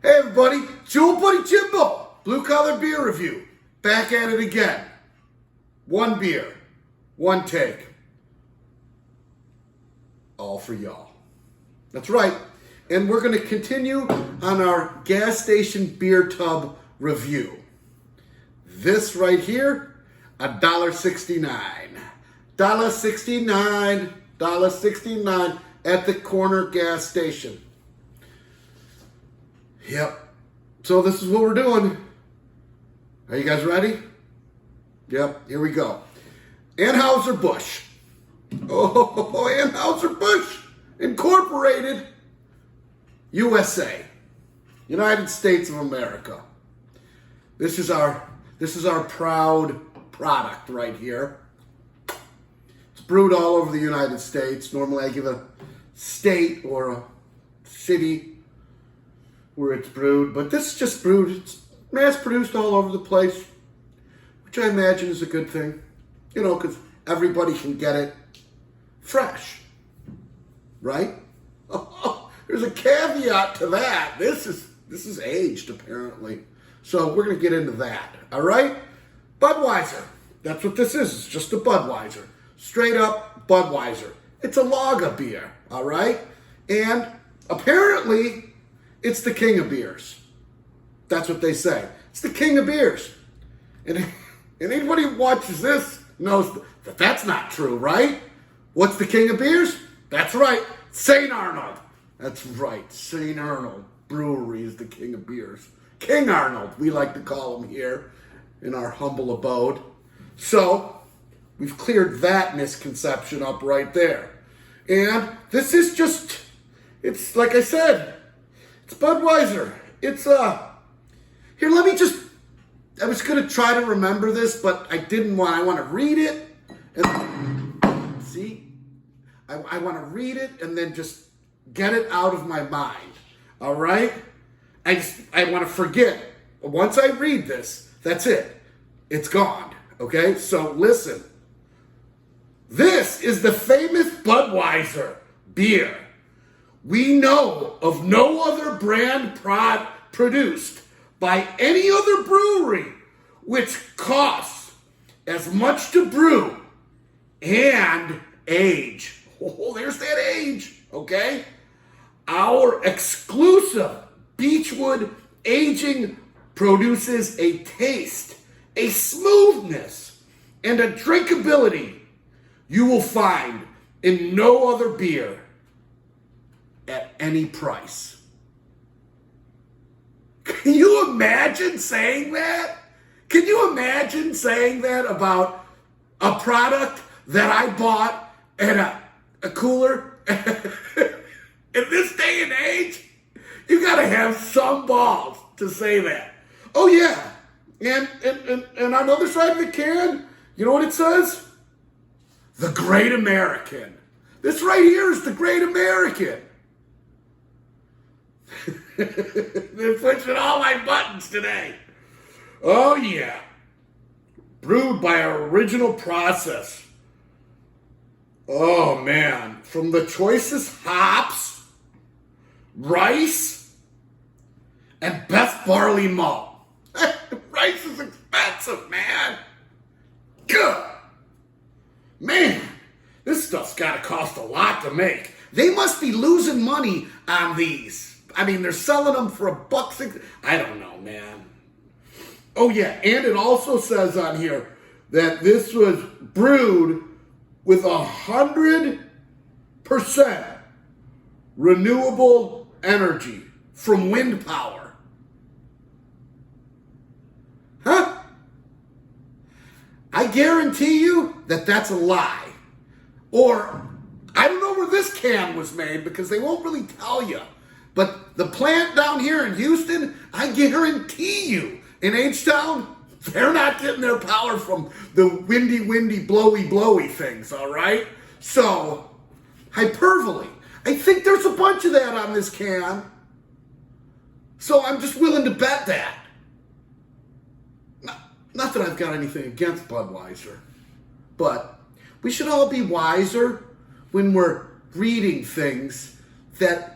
Hey everybody, Jewel Buddy Jimbo, Blue Collar Beer Review. Back at it again. One beer, one take. All for y'all. That's right. And we're going to continue on our gas station beer tub review. This right here, $1.69. $1.69 at the corner gas station. Yep. So this is what we're doing. Are you guys ready? Yep, here we go. Anheuser Busch. Oh, Anheuser Busch Incorporated, USA, United States of America. This is our proud product right here. It's brewed all over the United States. Normally I give a state or a city where it's brewed, but this is just brewed. It's mass-produced all over the place, which I imagine is a good thing, because everybody can get it fresh, right? Oh, there's a caveat to that. This is aged, apparently. So we're going to get into that, all right? Budweiser. That's what this is. It's just a Budweiser. Straight up Budweiser. It's a lager beer, all right? And apparently, it's the king of beers. That's what they say. It's the king of beers. And anybody who watches this knows that that's not true, right? What's the king of beers? That's right, St. Arnold. That's right, St. Arnold Brewery is the king of beers. King Arnold, we like to call him here in our humble abode. So, we've cleared that misconception up right there. And this is just, it's like I said, it's Budweiser. It's, here, let me just, I was going to try to remember this, but I didn't want, I want to read it. And see, I want to read it and then just get it out of my mind. All right? I want to forget. Once I read this, that's it. It's gone. Okay? So listen. This is the famous Budweiser beer. We know of no other brand produced by any other brewery which costs as much to brew and age. Oh, there's that age, okay? Our exclusive Beechwood aging produces a taste, a smoothness, and a drinkability you will find in no other beer at any price. Can you imagine saying that? Can you imagine saying that about a product that I bought at a cooler? In this day and age, you gotta have some balls to say that. Oh yeah, and on the other side of the can, you know what it says? The Great American. This right here is the Great American. They're pushing all my buttons today. Oh yeah. Brewed by our original process. Oh man. From the choicest hops, rice, and best barley malt. Rice is expensive, man. Good. Man, this stuff's gotta cost a lot to make. They must be losing money on these. I mean, they're selling them for $1.60. I don't know, man. Oh yeah, and it also says on here that this was brewed with 100% renewable energy from wind power. Huh? I guarantee you that that's a lie. Or, I don't know where this can was made because they won't really tell you. But the plant down here in Houston, I guarantee you, in H-Town, they're not getting their power from the windy, blowy things, all right? So, hyperbole. I think there's a bunch of that on this can. So I'm just willing to bet that. Not that I've got anything against Budweiser, but we should all be wiser when we're reading things that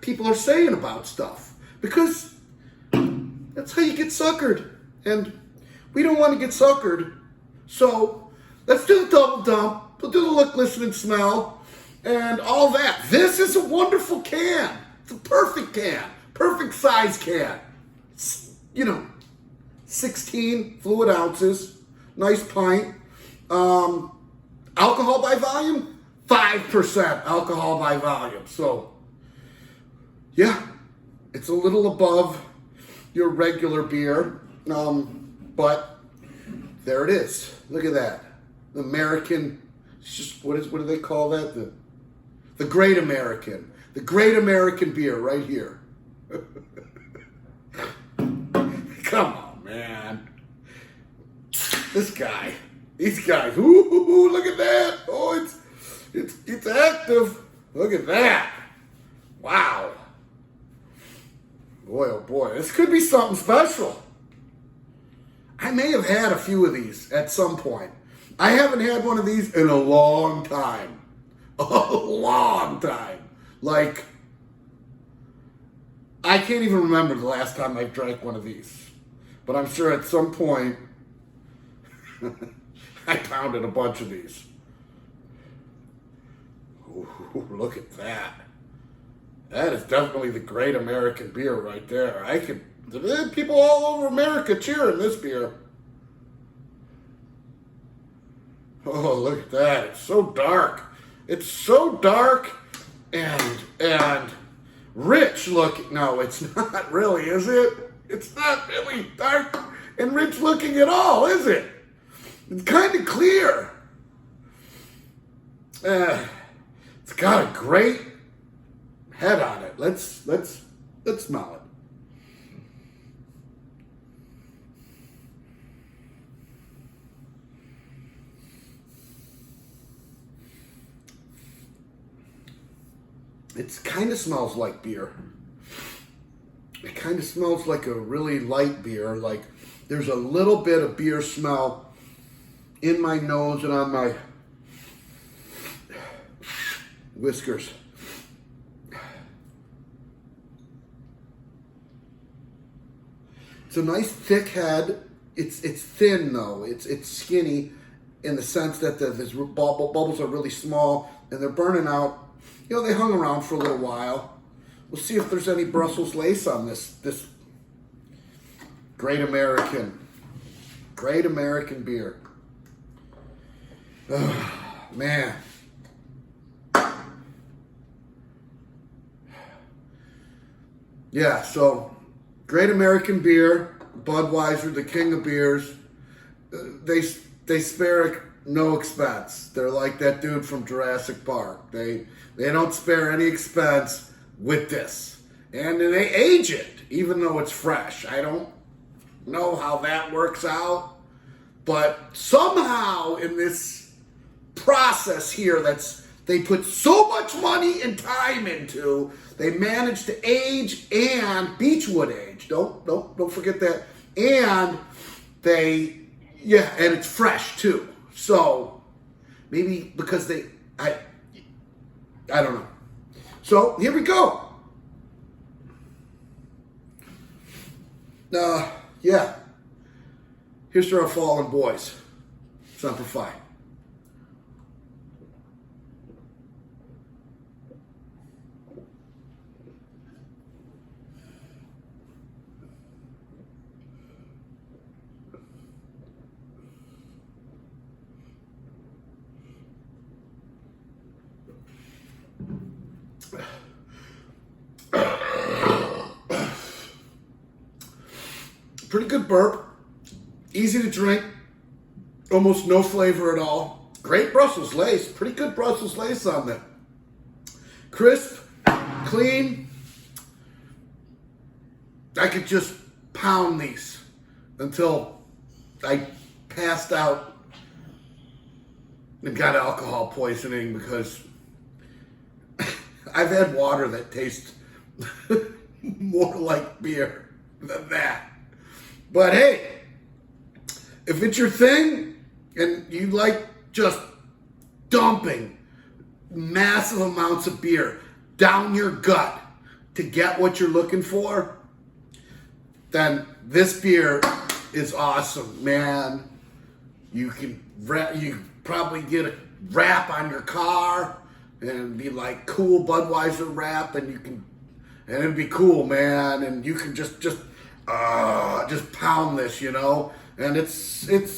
people are saying about stuff. because that's how you get suckered. And we don't want to get suckered. So let's do the double dump. We'll do the look, listen, and smell, and all that. This is a wonderful can. It's a perfect can. Perfect size can. It's, 16 fluid ounces. Nice pint. Alcohol by volume? 5% alcohol by volume. So, yeah, it's a little above your regular beer. But there it is. Look at that. The American, it's just, what do they call that? The Great American. The Great American beer right here. Come on, man. These guys. Ooh, look at that. Oh, it's active. Look at that. Wow. Boy, oh boy. This could be something special. I may have had a few of these at some point. I haven't had one of these in a long time. A long time. Like, I can't even remember the last time I drank one of these. But I'm sure at some point, I pounded a bunch of these. Ooh, look at that. That is definitely the Great American beer right there. People all over America cheering this beer. Oh, look at that. It's so dark. It's so dark and rich looking. No, it's not really, is it? It's not really dark and rich looking at all, is it? It's kind of clear. It's got a great head on it. Let's smell it. It kind of smells like beer. It kind of smells like a really light beer. Like there's a little bit of beer smell in my nose and on my whiskers. It's a nice thick head. It's thin though. It's skinny in the sense that the bubbles are really small and they're burning out. They hung around for a little while. We'll see if there's any Brussels lace on this Great American beer. Oh, man. Yeah, so Great American beer, Budweiser, the king of beers. They spare no expense. They're like that dude from Jurassic Park. They don't spare any expense with this. And they age it, even though it's fresh. I don't know how that works out. But somehow in this process here they put so much money and time into, they managed to age and Beechwood age. Don't forget that. And and it's fresh too. So maybe because I don't know. So here we go. Yeah. Here's to our fallen boys. Semper Fi. Pretty good burp. Easy to drink. Almost no flavor at all. Great Brussels lace. Pretty good Brussels lace on there. Crisp. Clean. I could just pound these until I passed out and got alcohol poisoning because I've had water that tastes more like beer than that. But hey, if it's your thing and you like just dumping massive amounts of beer down your gut to get what you're looking for, then this beer is awesome, man. You probably get a wrap on your car and be like cool Budweiser wrap, and it'd be cool, man. And you can just pound this, you know. And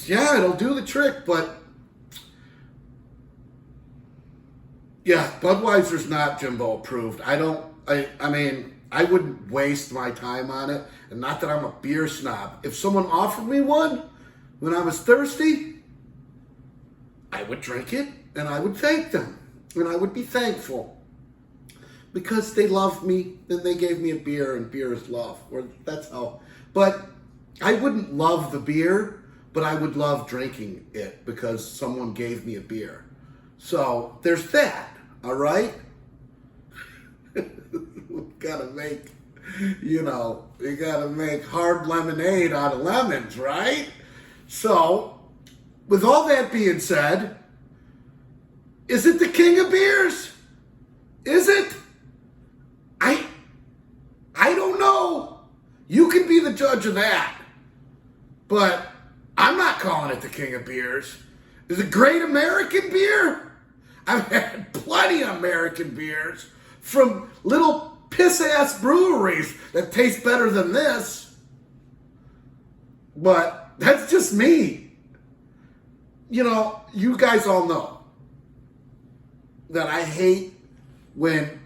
yeah, it'll do the trick, but yeah, Budweiser's not Jimbo approved. I mean, I wouldn't waste my time on it. And not that I'm a beer snob. If someone offered me one when I was thirsty, I would drink it and I would thank them. And I would be thankful. Because they love me and they gave me a beer, and beer is love. Or that's how. But I wouldn't love the beer, but I would love drinking it because someone gave me a beer. So there's that, all right? We gotta make, you gotta make hard lemonade out of lemons, right? So, with all that being said, is it the king of beers? Is it? I don't know. You can be the judge of that. But I'm not calling it the king of beers. Is it great American beer? I've had plenty of American beers from little piss-ass breweries that taste better than this. But that's just me. You guys all know that I hate when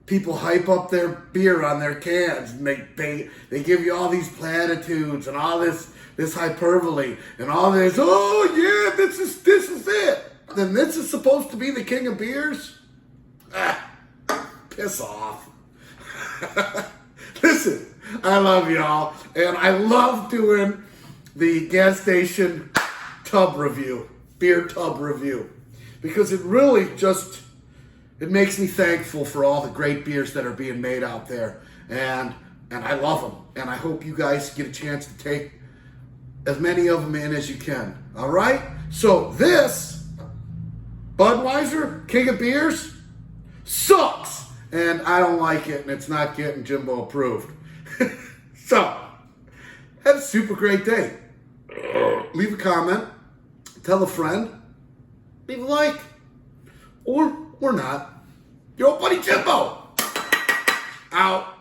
people hype up their beer on their cans, and they give you all these platitudes and all this hyperbole and all this, oh yeah, this is it. Then this is supposed to be the king of beers? Piss off. Listen, I love y'all, and I love doing the gas station beer tub review, because it really it makes me thankful for all the great beers that are being made out there, and I love them, and I hope you guys get a chance to take as many of them in as you can. All right? So this Budweiser, king of beers, sucks, and I don't like it, and it's not getting Jimbo approved. So, have a super great day. Leave a comment, tell a friend, leave a like, or not. Your old buddy Jimbo. Out.